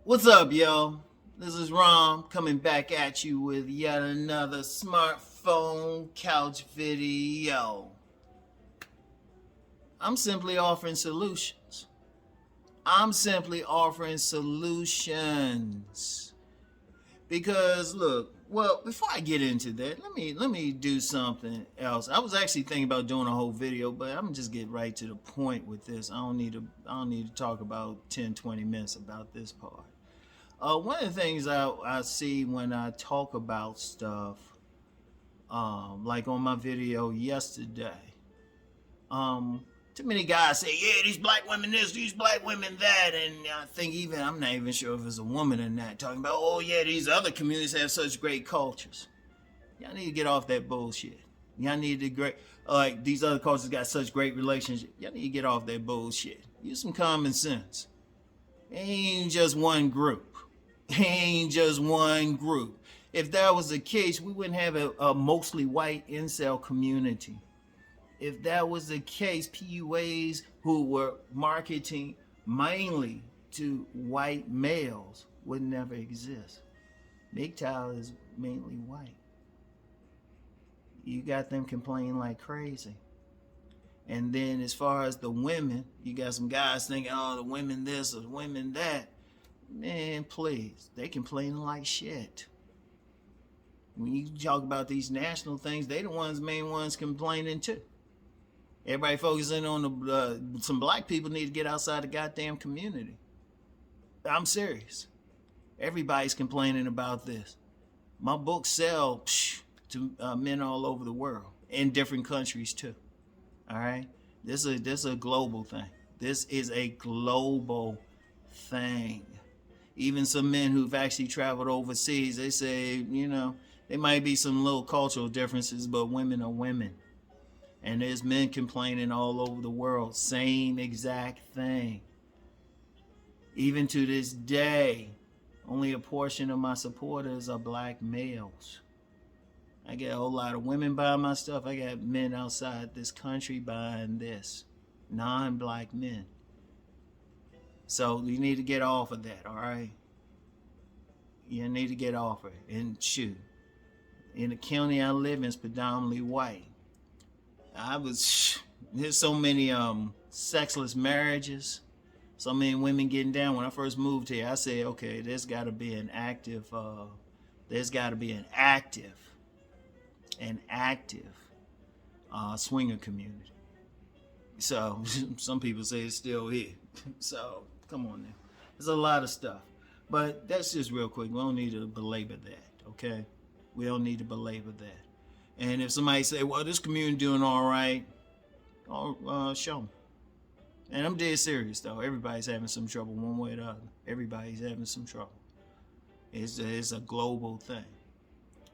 What's up, yo? This is Rom coming back at you with yet another smartphone couch video. I'm simply offering solutions. I'm simply offering solutions. Because look, well, before I get into that, let me do something else. I was actually thinking about doing a whole video, but I'm gonna just get right to the point with this. I don't need to talk about 10, 20 minutes about this part. One of the things I see when I talk about stuff, like on my video yesterday, too many guys say, yeah, these black women this, these black women that, and I think I'm not even sure if it's a woman or not, talking about, oh yeah, these other communities have such great cultures. Y'all need to get off that bullshit. Y'all need to like these other cultures got such great relationships. Y'all need to get off that bullshit. Use some common sense. It ain't just one group. Ain't just one group. If that was the case, we wouldn't have a mostly white incel community. If that was the case, PUAs who were marketing mainly to white males would never exist. MGTOW is mainly white. You got them complaining like crazy. And then as far as the women, you got some guys thinking, oh, the women this or the women that. Man, please, they complaining like shit. When you talk about these national things, they the main ones complaining too. Everybody focusing on some black people need to get outside the goddamn community. I'm serious. Everybody's complaining about this. My books sell to men all over the world, in different countries too. All right, this is a global thing. This is a global thing. Even some men who've actually traveled overseas, they say, there might be some little cultural differences, but women are women. And there's men complaining all over the world, same exact thing. Even to this day, only a portion of my supporters are black males. I get a whole lot of women buying my stuff. I got men outside this country buying this, non-black men. So you need to get off of that, all right? You need to get off of it. And shoot, in the county I live in is predominantly white. There's so many sexless marriages, so many women getting down. When I first moved here, I said, okay, there's got to be an active swinger community. So some people say it's still here. So come on now. There's a lot of stuff. But that's just real quick. We don't need to belabor that, okay? We don't need to belabor that. And if somebody say, well, this community doing all right, show them. And I'm dead serious, though. Everybody's having some trouble one way or the other. Everybody's having some trouble. It's a global thing.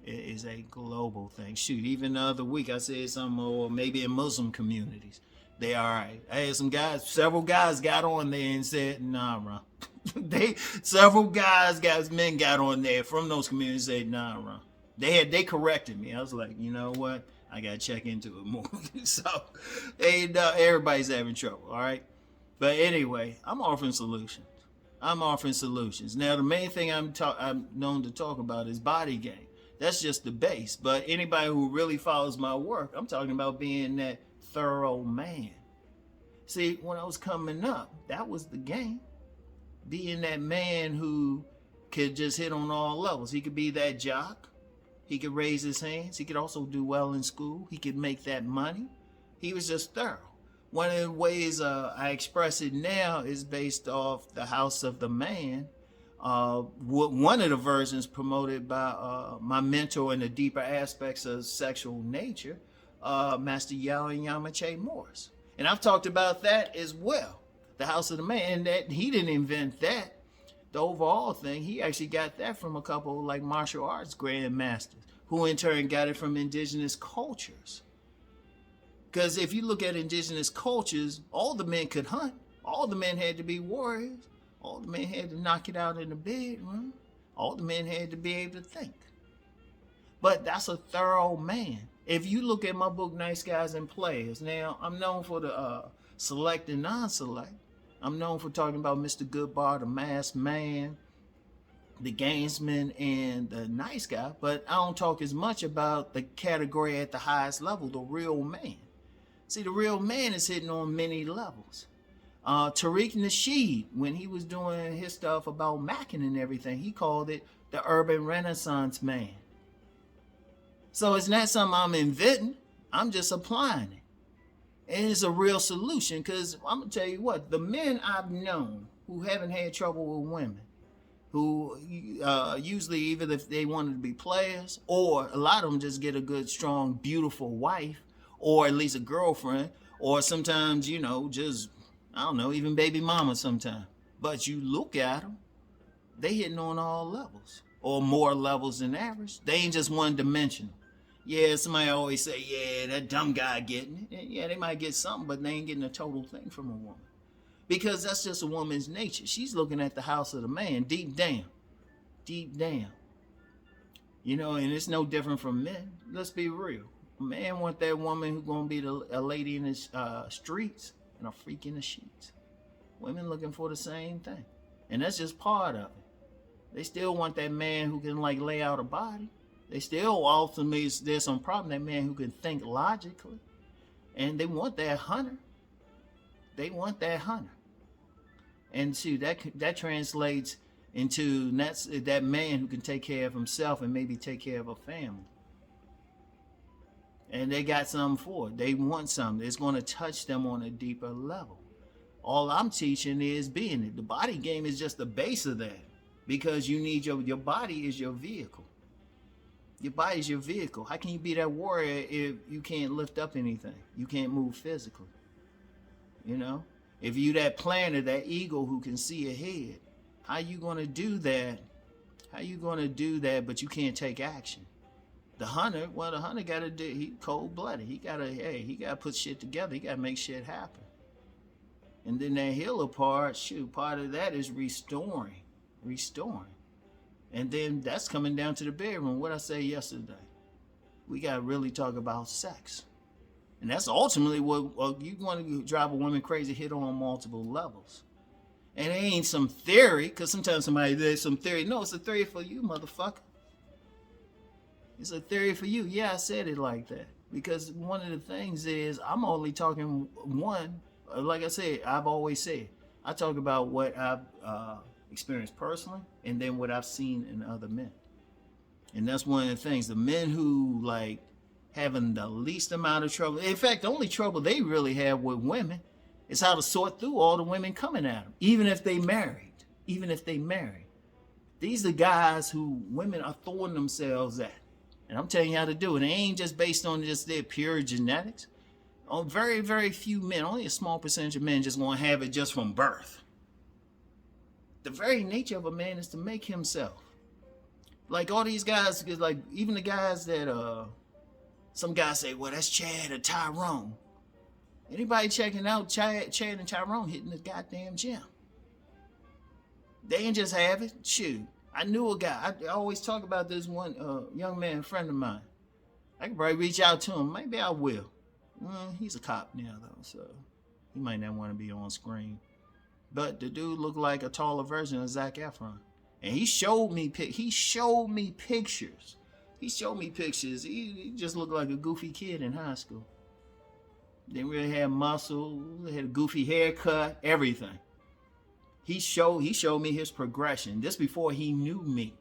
It is a global thing. Shoot, even the other week I said something, or maybe in Muslim communities, they all right. I had several guys got on there and said, nah, bro. Men got on there from those communities and said, nah, bro. They corrected me. I was like, you know what? I gotta check into it more. So, everybody's having trouble, all right? But anyway, I'm offering solutions. Now, the main thing I'm known to talk about is Bodygame. That's just the base. But anybody who really follows my work, I'm talking about being that thorough man. See, when I was coming up, that was the game. Being that man who could just hit on all levels. He could be that jock. He could raise his hands. He could also do well in school. He could make that money. He was just thorough. One of the ways I express it now is based off the House of the Man. One of the versions promoted by my mentor in the deeper aspects of sexual nature, Master Yao and Yamache Morris. And I've talked about that as well. The House of the Man, and that he didn't invent that. The overall thing, he actually got that from a couple like martial arts grandmasters, who in turn got it from indigenous cultures. Because if you look at indigenous cultures, all the men could hunt. All the men had to be warriors. All the men had to knock it out in the bedroom. All the men had to be able to think. But that's a thorough man. If you look at my book, Nice Guys and Players, now I'm known for the select and non-select. I'm known for talking about Mr. Goodbar, the masked man, the gamesman and the nice guy, but I don't talk as much about the category at the highest level, the real man. See, the real man is hitting on many levels. Tariq Nasheed, when he was doing his stuff about macking and everything, he called it the urban renaissance man. So it's not something I'm inventing. I'm just applying it. And it's a real solution, because I'm going to tell you what, the men I've known who haven't had trouble with women, who usually either if they wanted to be players, or a lot of them just get a good, strong, beautiful wife, or at least a girlfriend, or sometimes, just, I don't know, even baby mama sometimes. But you look at them, they hitting on all levels, or more levels than average. They ain't just one dimensional. Yeah, somebody always say, yeah, that dumb guy getting it. Yeah, they might get something, but they ain't getting a total thing from a woman. Because that's just a woman's nature. She's looking at the house of the man, deep down. Deep down. And it's no different from men. Let's be real. A man want that woman who's going to be a lady in the streets and a freak in the sheets. Women looking for the same thing. And that's just part of it. They still want that man who can lay out a body. They still ultimately, there's some problem, that man who can think logically. And they want that hunter. They want that hunter. And see, that translates into that man who can take care of himself and maybe take care of a family. And they got something for it. They want something. It's going to touch them on a deeper level. All I'm teaching is being it. The body game is just the base of that. Because you need your body is your vehicle. Your body is your vehicle. How can you be that warrior if you can't lift up anything? You can't move physically. If you that planner, that eagle who can see ahead, how you going to do that? How you going to do that, but you can't take action? The hunter got to do, he cold-blooded. He got to put shit together. He got to make shit happen. And then that healer part, part of that is restoring. And then that's coming down to the bedroom. What I say yesterday, we got to really talk about sex. And that's ultimately what you want to drive a woman crazy, hit on multiple levels. And it ain't some theory, because sometimes there's some theory. No, it's a theory for you, motherfucker. It's a theory for you. Yeah, I said it like that. Because one of the things is, I'm only talking one, like I said, I've always said, I talk about what I've experienced personally, and then what I've seen in other men. And that's one of the things. The men who having the least amount of trouble. In fact, the only trouble they really have with women is how to sort through all the women coming at them, even if they married. These are guys who women are throwing themselves at. And I'm telling you how to do it. It ain't just based on just their pure genetics. Very, very few men, only a small percentage of men just going to have it just from birth. The very nature of a man is to make himself. All these guys, even the guys that, some guys say, well, that's Chad or Tyrone. Anybody checking out Chad and Tyrone hitting the goddamn gym? They ain't just have it. Shoot. I knew a guy. I always talk about this one young man, friend of mine. I could probably reach out to him. Maybe I will. He's a cop now, though, so he might not want to be on screen. But the dude looked like a taller version of Zac Efron. And he showed me pictures. He showed me pictures. He just looked like a goofy kid in high school. Didn't really have muscle. Had a goofy haircut. Everything. He showed me his progression. This before he knew me.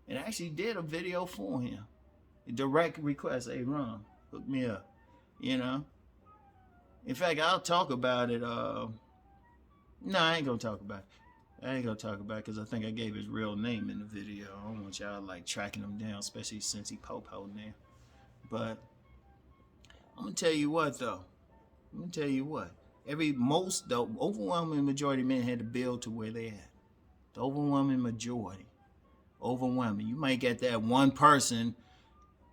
And I actually did a video for him. A direct request. Hey, Rom, hook me up. In fact, I'll talk about it. No, I ain't gonna talk about it because I think I gave his real name in the video. I don't want y'all tracking him down, especially since he po-po now. But I'm gonna tell you what though. The overwhelming majority of men had to build to where they at. The overwhelming majority. You might get that one person.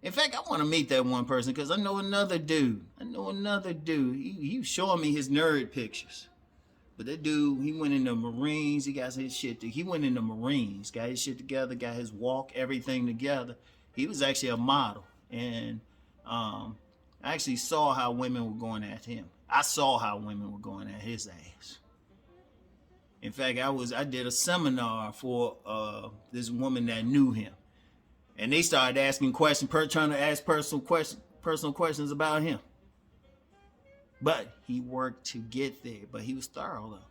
In fact, I want to meet that one person because I know another dude. He was showing me his nerd pictures. But that dude, he went in the Marines. He got his shit got his shit together, got his walk, everything together. He was actually a model. And I actually saw how women were going at him. I saw how women were going at his ass. In fact, I did a seminar for this woman that knew him, and they started asking questions, trying to ask personal questions about him. But he worked to get there. But he was thorough though.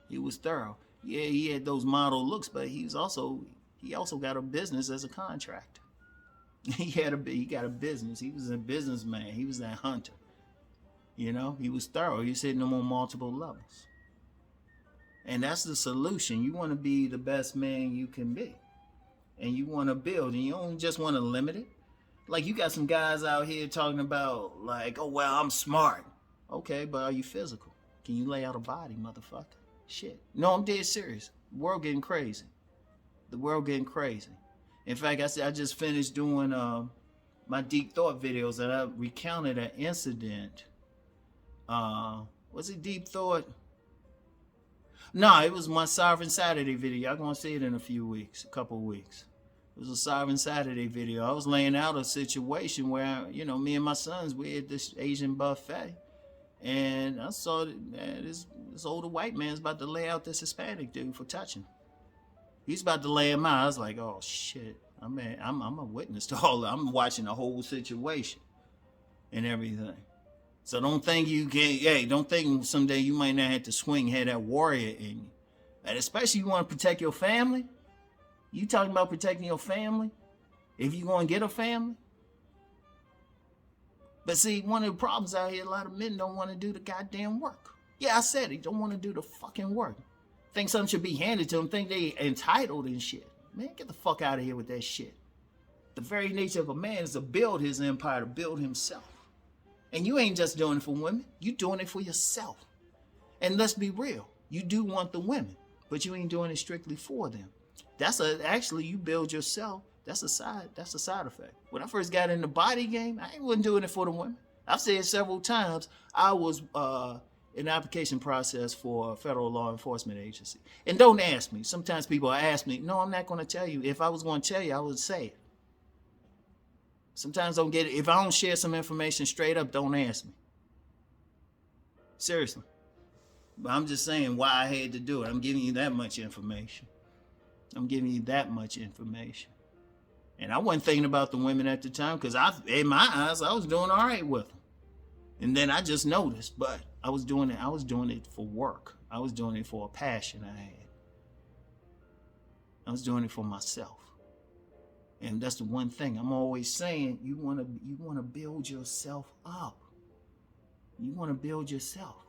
He was thorough. Yeah, he had those model looks, but he also got a business as a contractor. He got a business. He was a businessman. He was that hunter. You know, he was thorough. He was hitting them on multiple levels. And that's the solution. You want to be the best man you can be. And you want to build. And you don't just want to limit it. Like, you got some guys out here talking about, like, oh, well, I'm smart. Okay, but are you physical? Can you lay out a body, motherfucker? Shit. No, I'm dead serious. The world getting crazy. The world getting crazy. In fact, I just finished doing my deep thought videos, and I recounted an incident. Was it deep thought? No, it was my Sovereign Saturday video. I'm going to see it in a couple of weeks. It was a Sovereign Saturday video. I was laying out a situation where, me and my sons, we had this Asian buffet. And I saw that this older white man's about to lay out this Hispanic dude for touching. He's about to lay him out. I was like, oh, shit. I'm a witness to all that. I'm watching the whole situation and everything. So don't think don't think someday you might not have to swing, have that warrior in you. And especially if you want to protect your family. You talking about protecting your family? If you going to get a family? But see, one of the problems out here, a lot of men don't want to do the goddamn work. Yeah, I said it. Don't want to do the fucking work. Think something should be handed to them. Think they entitled and shit. Man, get the fuck out of here with that shit. The very nature of a man is to build his empire, to build himself. And you ain't just doing it for women. You doing it for yourself. And let's be real. You do want the women, but you ain't doing it strictly for them. Actually, you build yourself. That's a side effect. When I first got in the Bodygame, I wasn't doing it for the women. I've said several times, I was in the application process for a federal law enforcement agency. And don't ask me. Sometimes people ask me, no, I'm not going to tell you. If I was going to tell you, I would say it. Sometimes don't get it. If I don't share some information straight up, don't ask me. Seriously. But I'm just saying why I had to do it. I'm giving you that much information. And I wasn't thinking about the women at the time because in my eyes, I was doing all right with them. And then I just noticed, but I was doing it for work. I was doing it for a passion I had. I was doing it for myself. And that's the one thing I'm always saying, you want to build yourself up. You want to build yourself.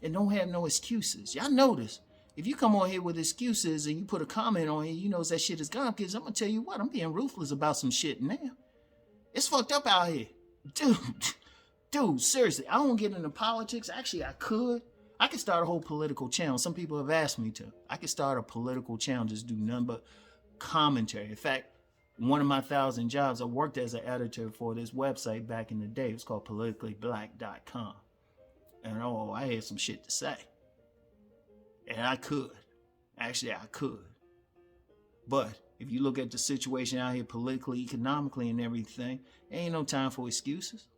And don't have no excuses. Y'all notice, if you come on here with excuses and you put a comment on here, you know that shit is gone. Because I'm going to tell you what, I'm being ruthless about some shit now. It's fucked up out here. Dude, seriously, I don't get into politics. Actually, I could start a whole political channel. Some people have asked me to. I could start a political channel, just do nothing but commentary. In fact, one of my 1,000 jobs, I worked as an editor for this website back in the day. It was called politicallyblack.com. And I had some shit to say. And I could. Actually, I could. But if you look at the situation out here politically, economically, and everything, ain't no time for excuses.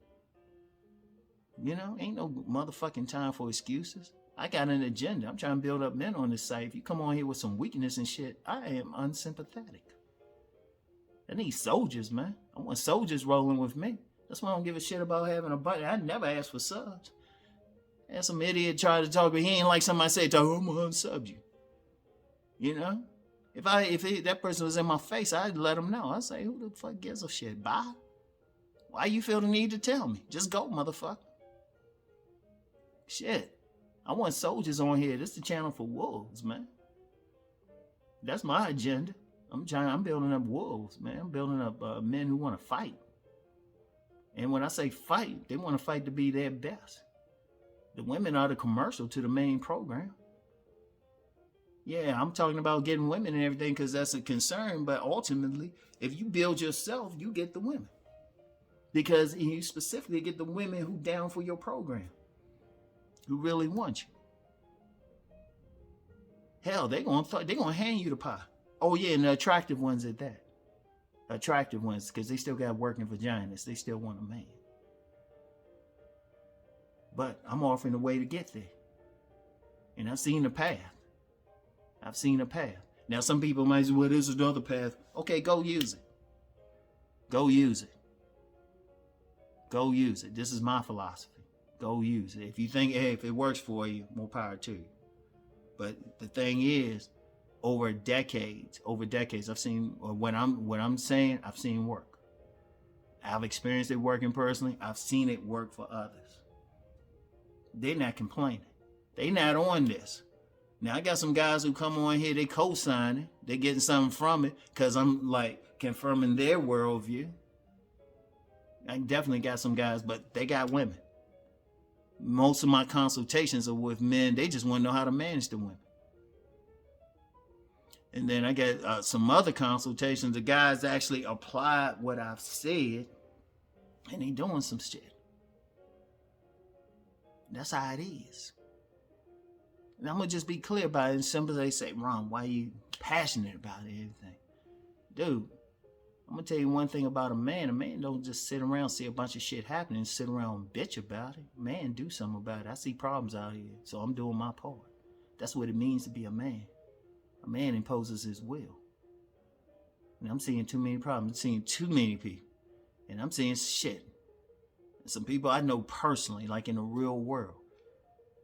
Ain't no motherfucking time for excuses. I got an agenda. I'm trying to build up men on this site. If you come on here with some weakness and shit, I am unsympathetic. I need soldiers, man. I want soldiers rolling with me. That's why I don't give a shit about having a buddy. I never asked for subs. And some idiot tried to talk, but he ain't like somebody say, I'm gonna unsub you. If that person was in my face, I'd let him know. I'd say, who the fuck gives a shit? Bye. Why you feel the need to tell me? Just go, motherfucker. Shit. I want soldiers on here. This is the channel for wolves, man. That's my agenda. I'm building up wolves, man. I'm building up men who want to fight. And when I say fight, they want to fight to be their best. The women are the commercial to the main program. Yeah, I'm talking about getting women and everything because that's a concern. But ultimately, if you build yourself, you get the women. Because you specifically get the women who down for your program. Who really want you. Hell, they're gonna hand you the pie. Oh yeah, and the attractive ones at that. Attractive ones, because they still got working vaginas. They still want a man. But I'm offering a way to get there. And I've seen the path. I've seen a path. Now, some people might say, well, this is another path. Okay, go use it. Go use it. Go use it. This is my philosophy. Go use it. If you think, hey, if it works for you, more power to you. But the thing is, over decades, I've seen, or what I'm saying, I've seen work. I've experienced it working personally. I've seen it work for others. They're not complaining. They not on this. Now, I got some guys who come on here, they co-signing. They getting something from it because I'm like confirming their worldview. I definitely got some guys, but they got women. Most of my consultations are with men. They just want to know how to manage the women. And then I get some other consultations. The guys actually applied what I've said, and they doing some shit. That's how it is. And I'm going to just be clear about it. And simple as they say, Ron, why are you passionate about everything? Dude, I'm going to tell you one thing about a man. A man don't just sit around, see a bunch of shit happening, and sit around and bitch about it. Man, do something about it. I see problems out here, so I'm doing my part. That's what it means to be a man. A man imposes his will. And I'm seeing too many problems. I'm seeing too many people. And I'm seeing shit. And some people I know personally, like in the real world,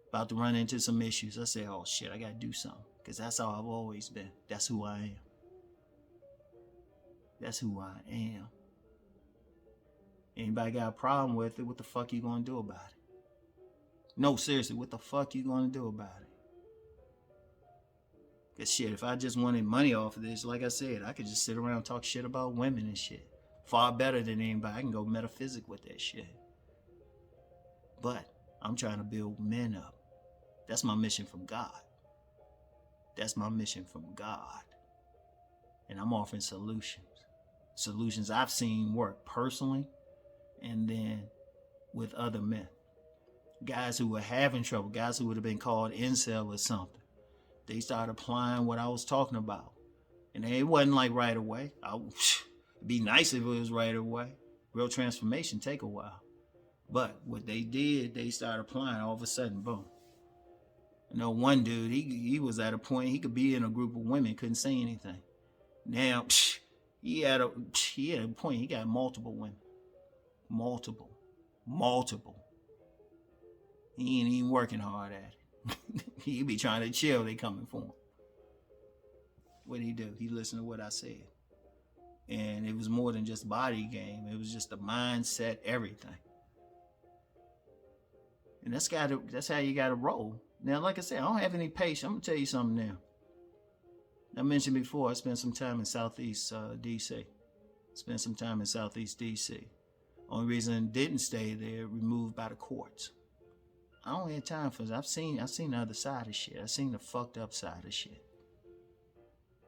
about to run into some issues. I say, oh shit, I gotta do something. Because that's how I've always been. That's who I am. That's who I am. Anybody got a problem with it, what the fuck you gonna do about it? No, seriously, what the fuck you gonna do about it? Because shit, if I just wanted money off of this, like I said, I could just sit around and talk shit about women and shit. Far better than anybody. I can go metaphysic with that shit. But I'm trying to build men up. That's my mission from God. That's my mission from God. And I'm offering solutions. Solutions I've seen work personally and then with other men. Guys who were having trouble, guys who would have been called incel or something. They started applying what I was talking about. And it wasn't like right away. It'd be nice if it was right away. Real transformation take a while. But what they did, they started applying. All of a sudden, boom. I know one dude, he was at a point, he could be in a group of women, couldn't say anything. Now, he had a point, he got multiple women. Multiple. He ain't even working hard at it. He be trying to chill, they coming for him. What'd he do? He listened to what I said. And it was more than just Bodygame. It was just the mindset, everything. And that's how you gotta roll. Now, like I said, I don't have any patience. I'm gonna tell you something now. I mentioned before, I spent some time in Southeast DC. Spent some time in Southeast DC. Only reason I didn't stay there, removed by the courts. I don't have time for this. I've seen the other side of shit. I've seen the fucked up side of shit.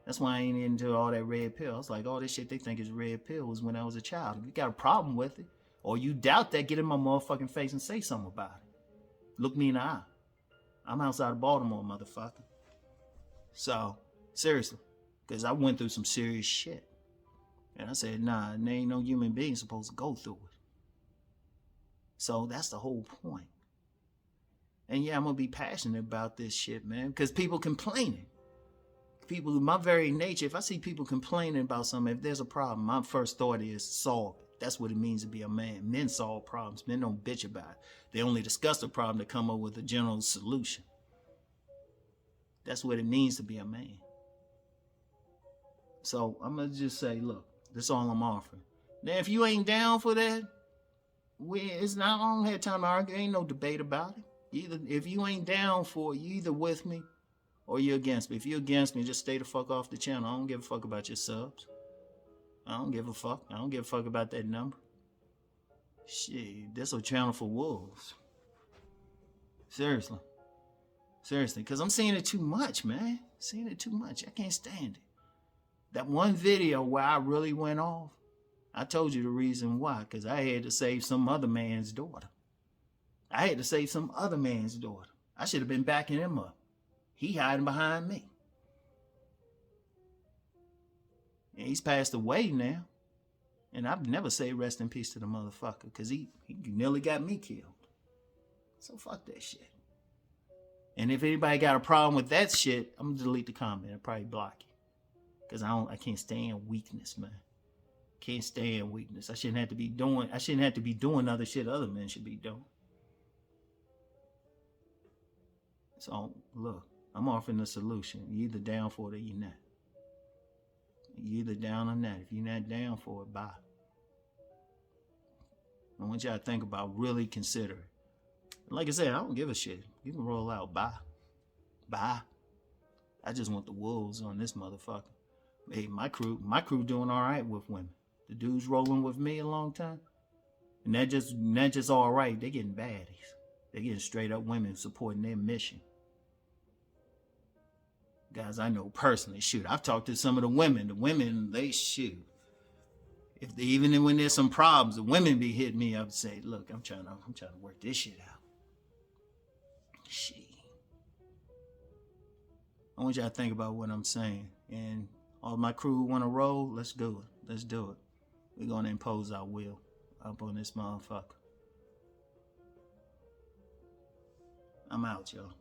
That's why I ain't into all that red pill. I was like, all this shit they think is red pill was when I was a child. If you got a problem with it, or you doubt that, get in my motherfucking face and say something about it. Look me in the eye. I'm outside of Baltimore, motherfucker. So, seriously, because I went through some serious shit. And I said, nah, there ain't no human being supposed to go through it. So that's the whole point. And yeah, I'm going to be passionate about this shit, man, because people complaining. People, my very nature, if I see people complaining about something, if there's a problem, my first thought is solve it. That's what it means to be a man. Men solve problems. Men don't bitch about it. They only discuss the problem to come up with a general solution. That's what it means to be a man. So I'm going to just say, look, that's all I'm offering. Now, if you ain't down for that, it's not, I don't have time to argue. Ain't no debate about it. Either, if you ain't down for it, you either with me or you're against me. If you're against me, just stay the fuck off the channel. I don't give a fuck about your subs. I don't give a fuck. I don't give a fuck about that number. Shit, this a channel for wolves. Seriously. Seriously, because I'm seeing it too much, man. Seeing it too much. I can't stand it. That one video where I really went off, I told you the reason why. Because I had to save some other man's daughter. I had to save some other man's daughter. I should have been backing him up. He hiding behind me. And he's passed away now. And I've never said rest in peace to the motherfucker. Because he nearly got me killed. So fuck that shit. And if anybody got a problem with that shit, I'm gonna delete the comment. I'll probably block you. Cause I can't stand weakness, man. Can't stand weakness. I shouldn't have to be doing other shit other men should be doing. So look, I'm offering a solution. You either down for it or you're not. You either down or not. If you're not down for it, bye. I want y'all to think about really considering. Like I said, I don't give a shit. You can roll out. Bye. Bye. I just want the wolves on this motherfucker. Hey, my crew doing all right with women. The dudes rolling with me a long time. And that just all right. They getting baddies. They getting straight up women supporting their mission. Guys I know personally, shoot, I've talked to some of the women. The women, they shoot. Even when there's some problems, the women be hitting me up and say, look, I'm trying to work this shit out. Shit. I want y'all to think about what I'm saying. And all my crew want to roll, let's do it. Let's do it. We're going to impose our will up on this motherfucker. I'm out, y'all.